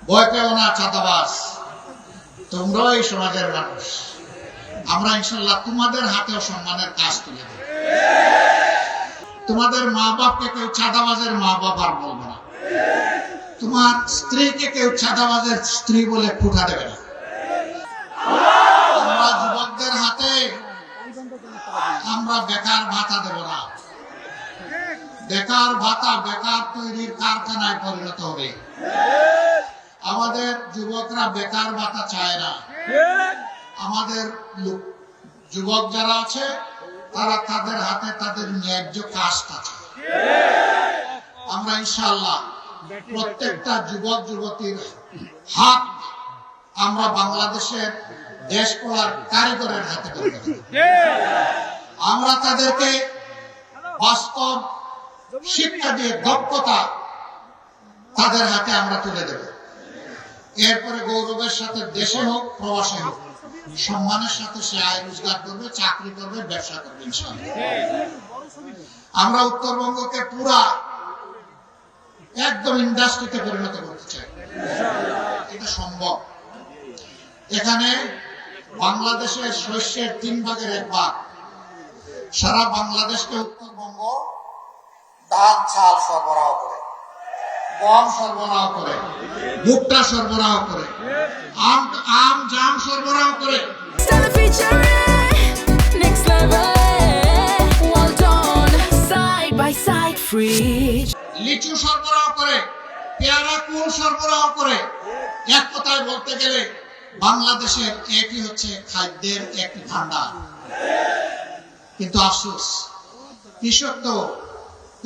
ভয় পেও না চাঁদাবাজ, তোমরাও এই সমাজের মানুষ। আমরা ইনশাল্লাহ তোমাদের হাতেও সম্মানের কাজ তুলে দেব। তোমাদের মা বাপকে কেউ চাঁদাবাজের মা বাপ আর বলবে না, তোমার স্ত্রীকে কেউ চাঁদাবাজের স্ত্রী বলে ফুটা দেবে না। আমরা যুবকদের হাতে আমরা বেকার ভাতা দেব না। বেকার ভাতা বেকার তৈরির কারখানায় পরিণত হবে। আমাদের যুবকরা বেকার ভাতা চায় না। আমাদের যুবক যারা আছে তারা তাদের হাতে তাদের ন্যায্য কাজটা চায়। আমরা ইনশাআল্লাহ প্রত্যেকটা যুবক যুবতীর হাত আমরা বাংলাদেশের দেশ গড়ার কারিগরের হাতে তুলে দেব। আমরা তাদেরকে বাস্তব শিক্ষা দিয়ে দক্ষতা তাদের হাতে আমরা তুলে দেব। এরপরে গৌরবের সাথে দেশে হোক প্রবাসে হোক সম্মানের সাথে সে আয় রোজগার করবে, চাকরি করবে, ব্যবসা করবে ইনশাআল্লাহ। আমরা উত্তরবঙ্গকে পুরা একদম ইন্ডাস্ট্রিতে পরিণত করতে চাই, এটা সম্ভব। এখানে বাংলাদেশের শস্যের 3 ভাগের 1 ভাগ সারা বাংলাদেশকে উত্তরবঙ্গ ধান চাল সরবরাহ করে, গম সরবরাহ করে, ভুট্টা সরবরাহ করে, আম জাম সরবরাহ করে, লিচু সরবরাহ করে, পেয়ারা কুল সরবরাহ করে। এক কথায় বলতে গেলে বাংলাদেশের এটি হচ্ছে খাদ্যের একটি ভান্ডার। কিন্তু আফসোস, কৃষক তো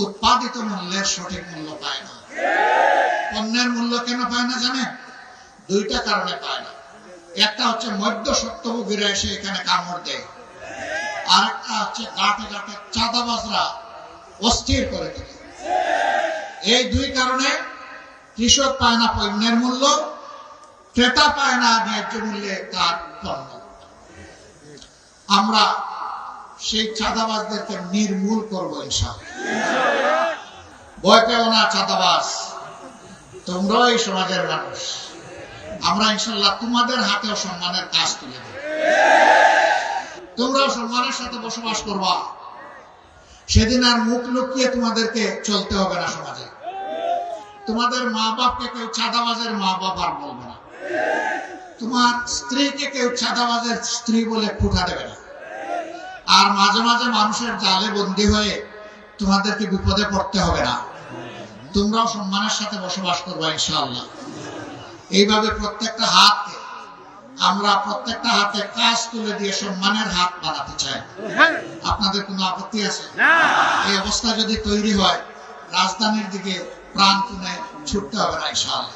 উৎপাদিত মূল্যের সঠিক মূল্য পায় না। পণ্যের মূল্য কেন পায় না জানেন? 2টা কারণে পায় না। একটা হচ্ছে মধ্যস্বত্বভোগীরা এসে এখানে কামড় দেয়, আর একটা হচ্ছে ঘাটে ঘাটে চাঁদাবাজরা অস্থির করে তোলে। এই 2 কারণে কৃষক পায় না পণ্যের মূল্য, ক্রেতা পায় না ন্যায্য মূল্যে তার পণ্য। আমরা সেই চাঁদাবাজদেরকে নির্মূল করবো ইনশাআল্লাহ। ভয় পেও না চাঁদাবাজ, তোমরাও এই সমাজের মানুষ। আমরা ইনশাআল্লাহ তোমাদের হাতেও সম্মানের কাজ তুলে দেব। তোমরাও সম্মানের সাথে বসবাস করবা। সেদিন আর মুখ লুকিয়ে তোমাদেরকে চলতে হবে না সমাজে। তোমাদের মা বাপকে কেউ চাঁদাবাজের মা বাপ আর বলবে না, তোমার স্ত্রীকে কেউ চাঁদাবাজের স্ত্রী বলে ফুটা দেবে না। আর মাঝে মাঝে মানুষের জালে বন্দী হয়ে তোমাদেরকে বিপদে পড়তে হবে না। তোমরাও সম্মানের সাথে বসবাস করবা ইনশাআল্লাহ। এইভাবে প্রত্যেকটা হাতকে আমরা প্রত্যেকটা হাতে কাজ তুলে দিয়ে সম্মানের হাত বানাতে চাই। আপনাদের কোনো আপত্তি আছে? এই অবস্থা যদি তৈরি হয় রাজধানীর দিকে প্রাণ খুনে ছুটতে হবে না ইনশাআল্লাহ।